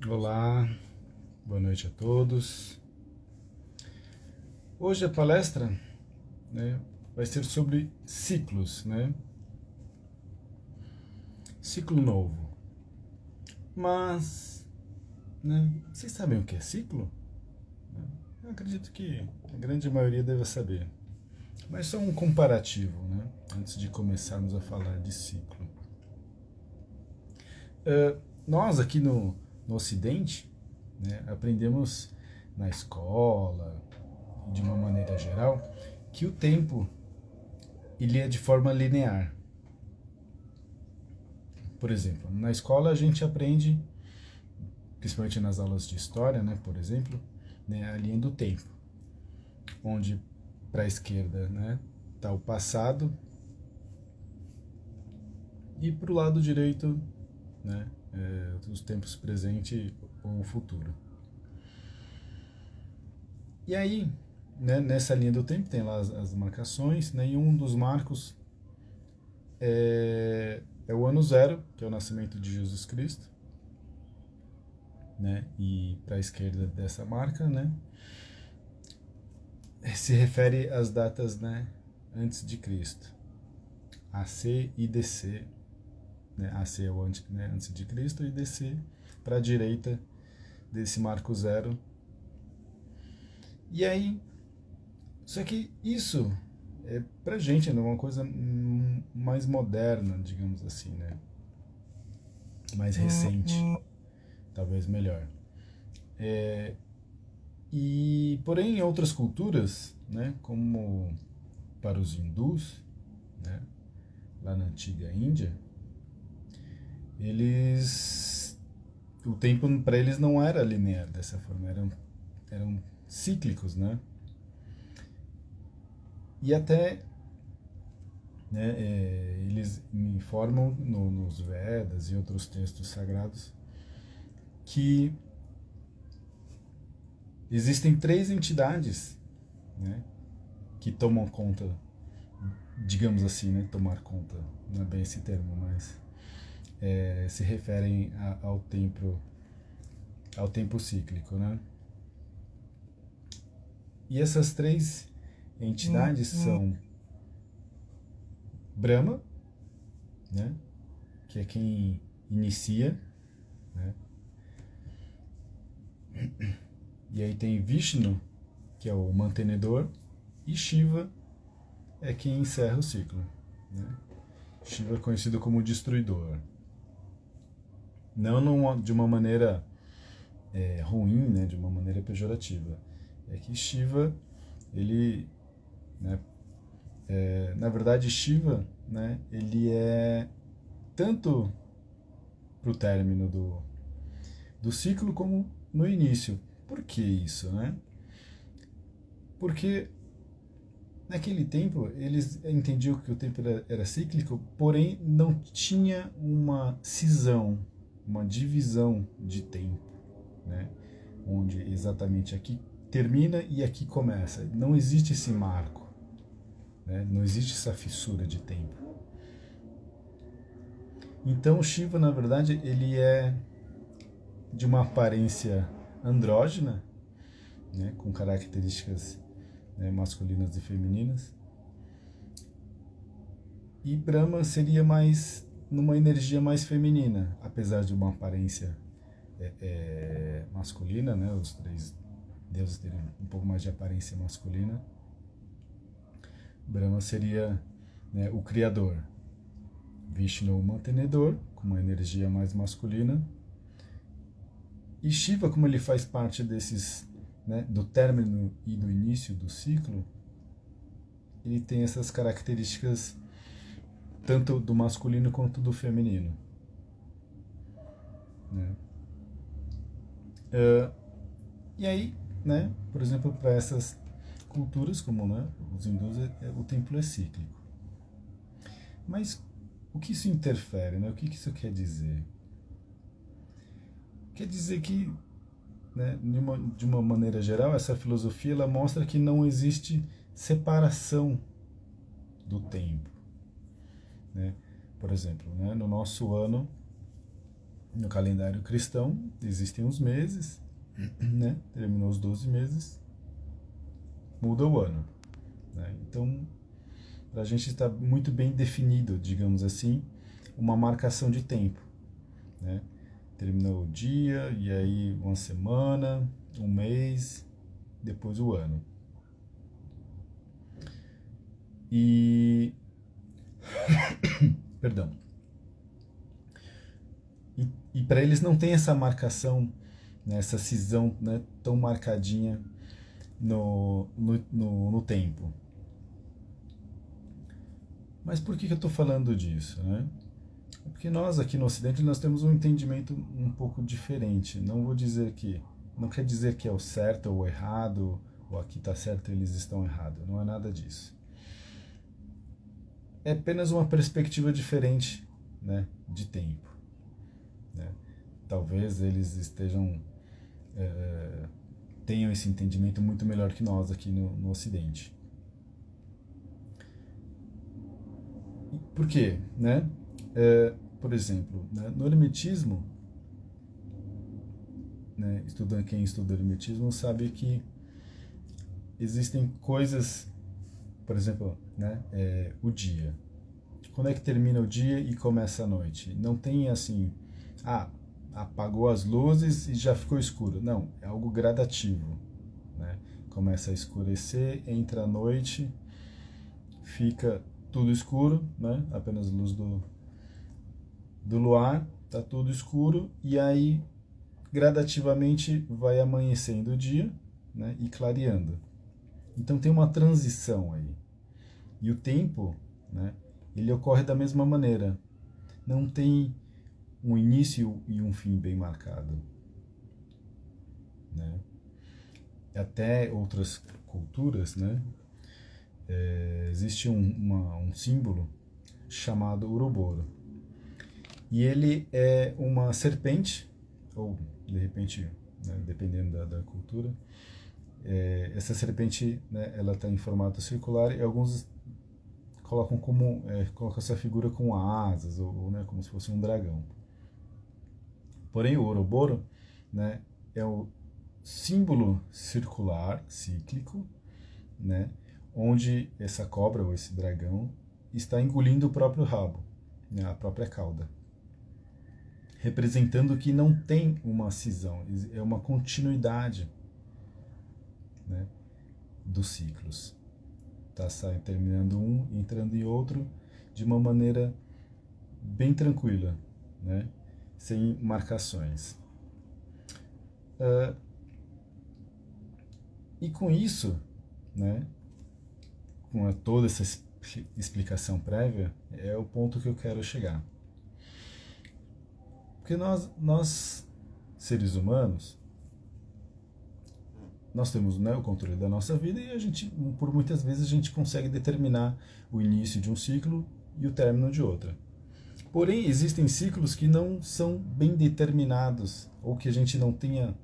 Olá, boa noite a todos. Hoje a palestra, né, vai ser sobre ciclos, né? Ciclo novo. Mas, né, vocês sabem o que é ciclo? Eu acredito que a grande maioria deve saber. Mas só um comparativo, né? Antes de começarmos a falar de ciclo. Nós aqui no Ocidente, né, aprendemos na escola, de uma maneira geral, que o tempo ele é de forma linear. Por exemplo, na escola a gente aprende, principalmente nas aulas de história, né, por exemplo, né, a linha do tempo, onde para a esquerda, né, está o passado e para o lado direito, né, os tempos presente ou o futuro. E aí, né, nessa linha do tempo tem lá as marcações, né, e um dos marcos é o ano zero, que é o nascimento de Jesus Cristo, né, e para a esquerda dessa marca, né, se refere às datas, né, antes de Cristo, AC e DC, né, AC é o antes de Cristo e DC para a direita desse marco zero. E aí, só que isso é pra gente, né, uma coisa mais moderna, digamos assim, né, mais recente, talvez melhor. E porém em outras culturas, né, como para os hindus, né, lá na antiga Índia, eles o tempo para eles não era linear dessa forma, eram cíclicos, né? E até, né, eles informam nos Vedas e outros textos sagrados que existem três entidades, né, que tomam conta, digamos assim, né, tomar conta, não é bem esse termo, mas se referem ao tempo cíclico, né? E essas três entidades são Brahma, né, que é quem inicia, né? E aí tem Vishnu, que é o mantenedor, e Shiva é quem encerra o ciclo, né? Shiva é conhecido como destruidor. Não de uma maneira ruim, né, de uma maneira pejorativa. É que Shiva, ele, né, na verdade Shiva, né, ele é tanto para o término do ciclo como no início. Por que isso, né? Porque naquele tempo eles entendiam que o tempo era cíclico, porém não tinha uma cisão, uma divisão de tempo, né? Onde exatamente aqui termina e aqui começa. Não existe esse marco, né? Não existe essa fissura de tempo. Então Shiva, na verdade, ele é de uma aparência andrógena, né? Com características, né, masculinas e femininas. E Brahma seria mais numa energia mais feminina, apesar de uma aparência masculina, né? Os três deuses teriam um pouco mais de aparência masculina. Brahma seria, né, o criador, Vishnu o mantenedor, com uma energia mais masculina, e Shiva, como ele faz parte desses, né, do término e do início do ciclo, ele tem essas características tanto do masculino quanto do feminino, né? E aí, né, por exemplo, para essas culturas como, né, os hindus, o templo é cíclico. Mas o que isso interfere, né? O que isso quer dizer? Quer dizer que, né, de uma maneira geral, essa filosofia ela mostra que não existe separação do tempo, né? Por exemplo, né, no nosso ano no calendário cristão existem os meses, né? Terminou os 12 meses, muda o ano, né? Então, para a gente está muito bem definido, digamos assim, uma marcação de tempo, né? Terminou o dia, e aí uma semana, um mês, depois o ano. E... Perdão. E para eles não tem essa marcação, né, essa cisão, né, tão marcadinha no tempo. Mas por que eu estou falando disso, né? Porque nós aqui no Ocidente nós temos um entendimento um pouco diferente. Não quer dizer que é o certo ou o errado, ou aqui está certo e eles estão errados. Não é nada disso. É apenas uma perspectiva diferente, né, de tempo, né? Talvez eles tenham esse entendimento muito melhor que nós aqui no Ocidente. Por quê, né? Por exemplo, né, no Hermetismo, né, quem estuda Hermetismo sabe que existem coisas, por exemplo, né, o dia. Quando é que termina o dia e começa a noite? Não tem assim, apagou as luzes e já ficou escuro. Não, é algo gradativo, né? Começa a escurecer, entra a noite, fica tudo escuro, né? Apenas luz do luar, tá tudo escuro, e aí gradativamente vai amanhecendo o dia, né? E clareando. Então tem uma transição aí. E o tempo, né? Ele ocorre da mesma maneira. Não tem um início e um fim bem marcado, né? Até outras culturas, né? Existe um símbolo chamado Uruboro. E ele é uma serpente, ou de repente, né, dependendo da cultura, essa serpente, né, ela está em formato circular, e alguns colocam essa figura com asas, ou né, como se fosse um dragão. Porém, o Ouroboro, né, é o símbolo circular, cíclico, né, onde essa cobra ou esse dragão está engolindo o próprio rabo, né, a própria cauda, representando que não tem uma cisão, é uma continuidade, né, dos ciclos. Está terminando um, entrando em outro, de uma maneira bem tranquila, né, sem marcações. E com isso, né, com toda essa explicação prévia, é o ponto que eu quero chegar. Porque nós seres humanos, nós temos, né, o controle da nossa vida, e por muitas vezes a gente consegue determinar o início de um ciclo e o término de outra. Porém, existem ciclos que não são bem determinados, ou que a gente não tenha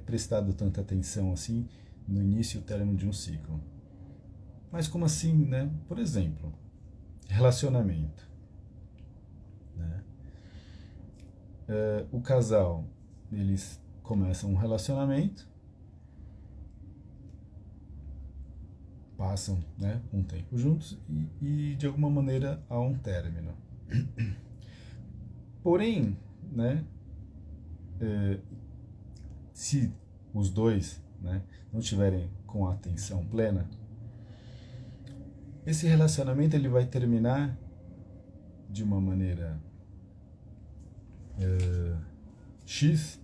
prestado tanta atenção assim no início e o término de um ciclo. Mas como assim, né? Por exemplo, relacionamento, né? O casal, eles começam um relacionamento, passam, né, um tempo juntos e de alguma maneira há um término. Porém, né, se os dois, né, não tiverem com a atenção plena, esse relacionamento ele vai terminar de uma maneira X,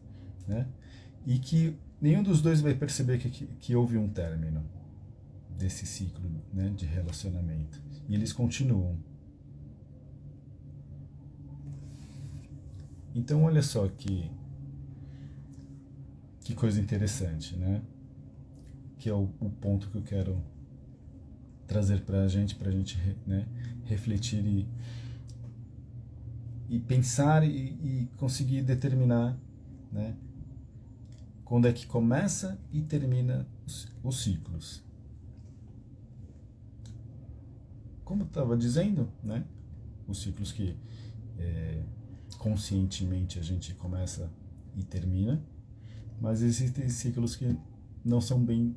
né, e que nenhum dos dois vai perceber que houve um término desse ciclo, né, de relacionamento. E eles continuam. Então, olha só que coisa interessante, né? Que é o ponto que eu quero trazer para a gente, né, refletir e pensar e conseguir determinar, né, quando é que começa e termina os ciclos. Como eu estava dizendo, né, os ciclos que conscientemente a gente começa e termina, mas existem ciclos que não são bem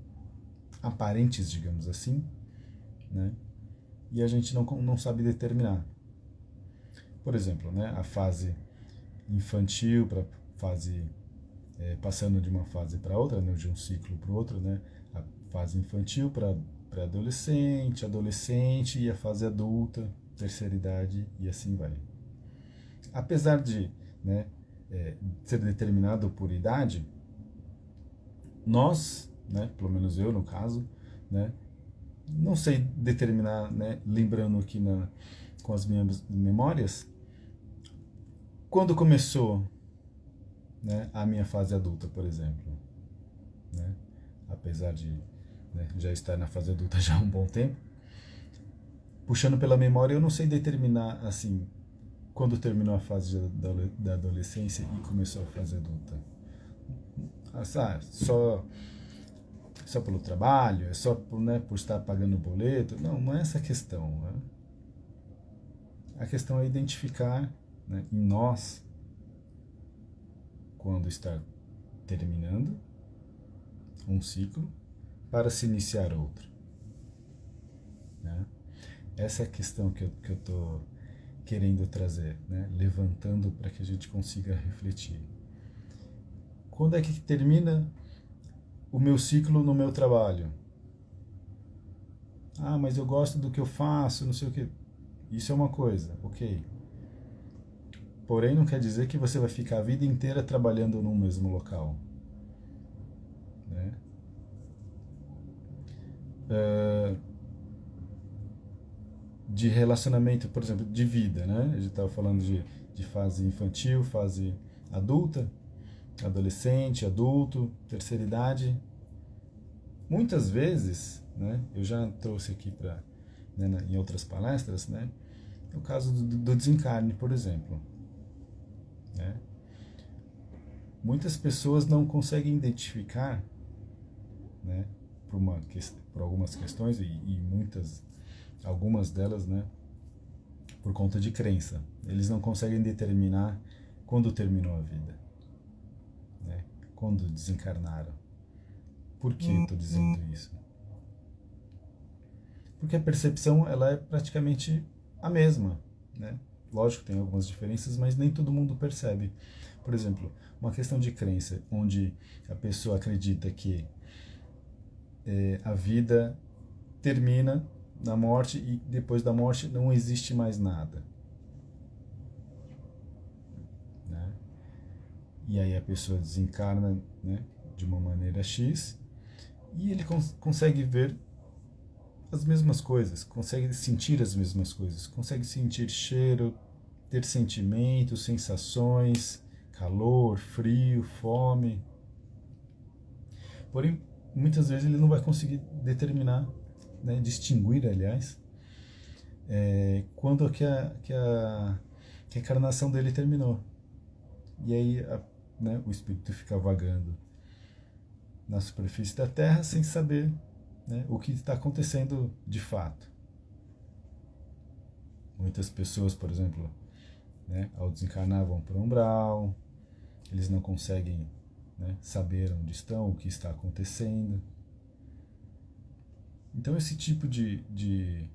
aparentes, digamos assim, né? E a gente não sabe determinar. Por exemplo, né, a fase infantil para fase passando de uma fase para outra, né, de um ciclo para o outro, né, a fase infantil para pré-adolescente, adolescente e a fase adulta, terceira idade e assim vai. Apesar de, né, ser determinado por idade, nós, né, pelo menos eu no caso, né, não sei determinar, né, lembrando aqui com as minhas memórias, quando começou, né, a minha fase adulta, por exemplo, né, apesar de, né, já estar na fase adulta já há um bom tempo, puxando pela memória, eu não sei determinar assim quando terminou a fase da adolescência e começou a fase adulta. Só pelo trabalho, é só por, né, por estar pagando o boleto. Não é essa a questão. Né? A questão é identificar, né, em nós quando está terminando um ciclo para se iniciar outro. Né? Essa é a questão que eu estou querendo trazer, né? Levantando para que a gente consiga refletir. Quando é que termina o meu ciclo no meu trabalho? Ah, mas eu gosto do que eu faço, não sei o que. Isso é uma coisa, ok. Porém, não quer dizer que você vai ficar a vida inteira trabalhando no mesmo local. Né? De relacionamento, por exemplo, de vida, né? A gente estava falando de fase infantil, fase adulta, adolescente, adulto, terceira idade. Muitas vezes, né, eu já trouxe aqui né, em outras palestras, né, o caso do desencarne, por exemplo. Né? Muitas pessoas não conseguem identificar, né, por algumas questões e algumas delas, né, por conta de crença. Eles não conseguem determinar quando terminou a vida, né, quando desencarnaram. Por que eu estou dizendo isso? Porque a percepção ela é praticamente a mesma, né? Lógico, tem algumas diferenças, mas nem todo mundo percebe. Por exemplo, uma questão de crença, onde a pessoa acredita que a vida termina na morte e depois da morte não existe mais nada. Né? E aí a pessoa desencarna, né, de uma maneira X e ele consegue ver as mesmas coisas, consegue sentir as mesmas coisas, consegue sentir cheiro, ter sentimentos, sensações, calor, frio, fome. Porém, muitas vezes ele não vai conseguir determinar, né, distinguir, aliás, quando que a encarnação dele terminou. E aí né, o espírito fica vagando na superfície da Terra sem saber, né, o que está acontecendo de fato. Muitas pessoas, por exemplo, né, ao desencarnar vão para o umbral, eles não conseguem, né, saber onde estão, o que está acontecendo. Então esse tipo de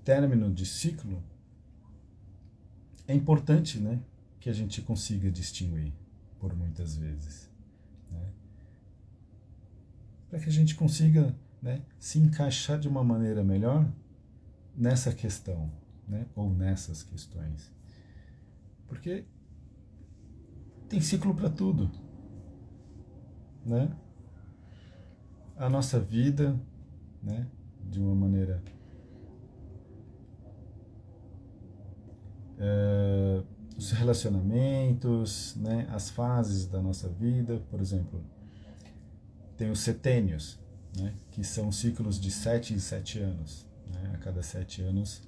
término de ciclo é importante, né, que a gente consiga distinguir por muitas vezes. Né? Para que a gente consiga, né, se encaixar de uma maneira melhor nessa questão, né, ou nessas questões. Porque tem ciclo para tudo. Né? A nossa vida, né, de uma maneira os relacionamentos, né, as fases da nossa vida, por exemplo, tem os setênios, né, que são ciclos de 7 em 7 anos. Né? A cada 7 anos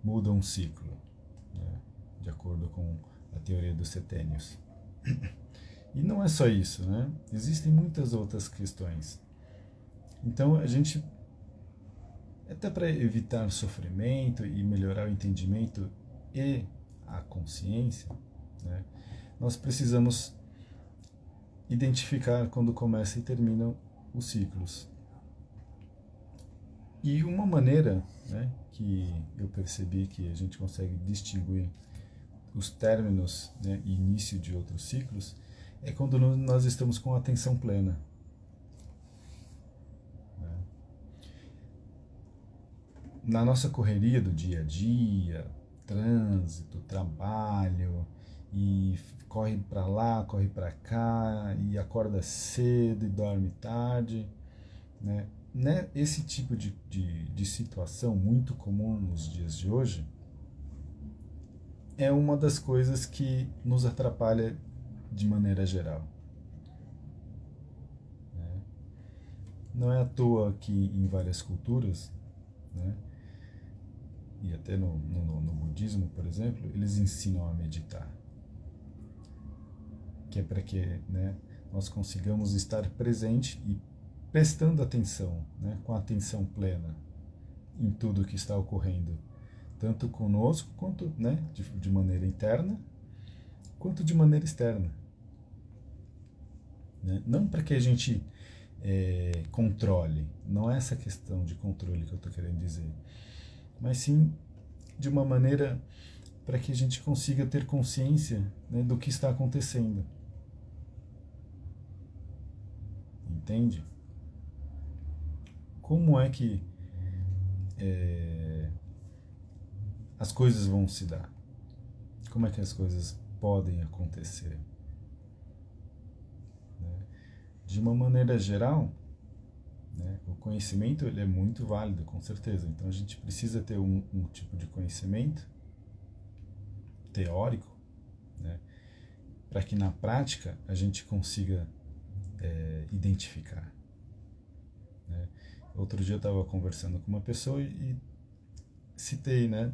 muda um ciclo, né, de acordo com a teoria dos setênios. E não é só isso, né? Existem muitas outras questões. Então a gente, até para evitar sofrimento e melhorar o entendimento e a consciência, né, nós precisamos identificar quando começa e terminam os ciclos. E uma maneira, né, que eu percebi que a gente consegue distinguir os términos, né, e início de outros ciclos é quando nós estamos com a atenção plena. Né? Na nossa correria do dia a dia, trânsito, trabalho, e corre para lá, corre para cá, e acorda cedo e dorme tarde, né? Esse tipo de situação muito comum nos dias de hoje é uma das coisas que nos atrapalha de maneira geral. Né? Não é à toa que em várias culturas, né, e até no budismo, por exemplo, eles ensinam a meditar. Que é para que, né, nós consigamos estar presente e prestando atenção, né, com atenção plena em tudo que está ocorrendo, tanto conosco, quanto, né, de maneira interna, quanto de maneira externa. Né? Não para que a gente controle, não é essa questão de controle que eu estou querendo dizer, mas sim de uma maneira para que a gente consiga ter consciência, né, do que está acontecendo. Entende? Como é que as coisas vão se dar? Como é que as coisas podem acontecer? Né? De uma maneira geral, né, o conhecimento ele é muito válido, com certeza. Então a gente precisa ter um tipo de conhecimento teórico, né, para que na prática a gente consiga identificar. Né? Outro dia eu estava conversando com uma pessoa e citei, né,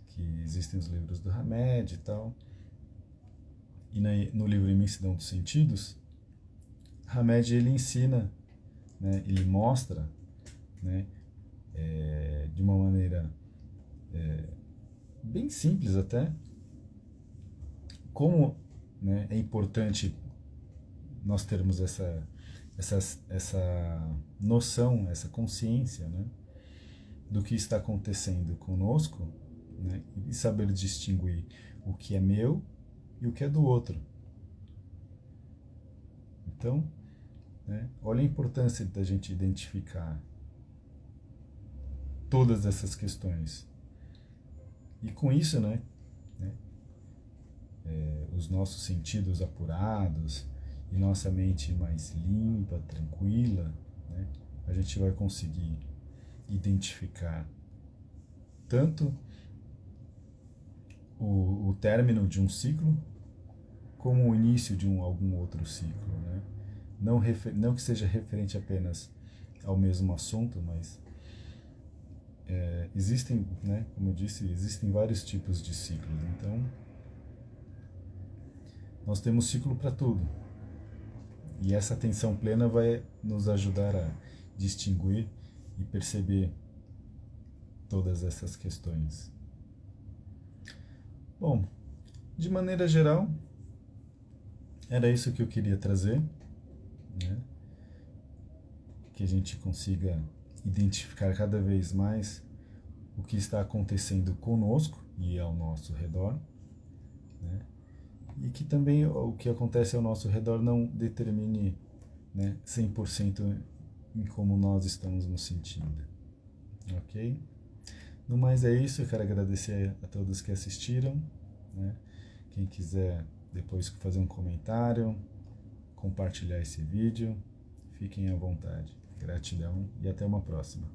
que existem os livros do Hamed e tal. E no livro Imensidão dos Sentidos, Hamed ele ensina, né, ele mostra, né, de uma maneira bem simples até, como, né, é importante nós termos essa noção, essa consciência, né, do que está acontecendo conosco, né, e saber distinguir o que é meu e o que é do outro. Então, né, olha a importância da gente identificar todas essas questões. E com isso, né, os nossos sentidos apurados e nossa mente mais limpa, tranquila, né, a gente vai conseguir identificar tanto o término de um ciclo como o início de algum outro ciclo. Né? Não que seja referente apenas ao mesmo assunto, mas existem, né, como eu disse, existem vários tipos de ciclos. Então, nós temos ciclo para tudo. E essa atenção plena vai nos ajudar a distinguir e perceber todas essas questões. Bom, de maneira geral, era isso que eu queria trazer, né? Que a gente consiga identificar cada vez mais o que está acontecendo conosco e ao nosso redor, né? E que também o que acontece ao nosso redor não determine, né, 100% em como nós estamos nos sentindo. Ok? No mais é isso, eu quero agradecer a todos que assistiram, né? Quem quiser depois fazer um comentário, compartilhar esse vídeo, fiquem à vontade. Gratidão e até uma próxima.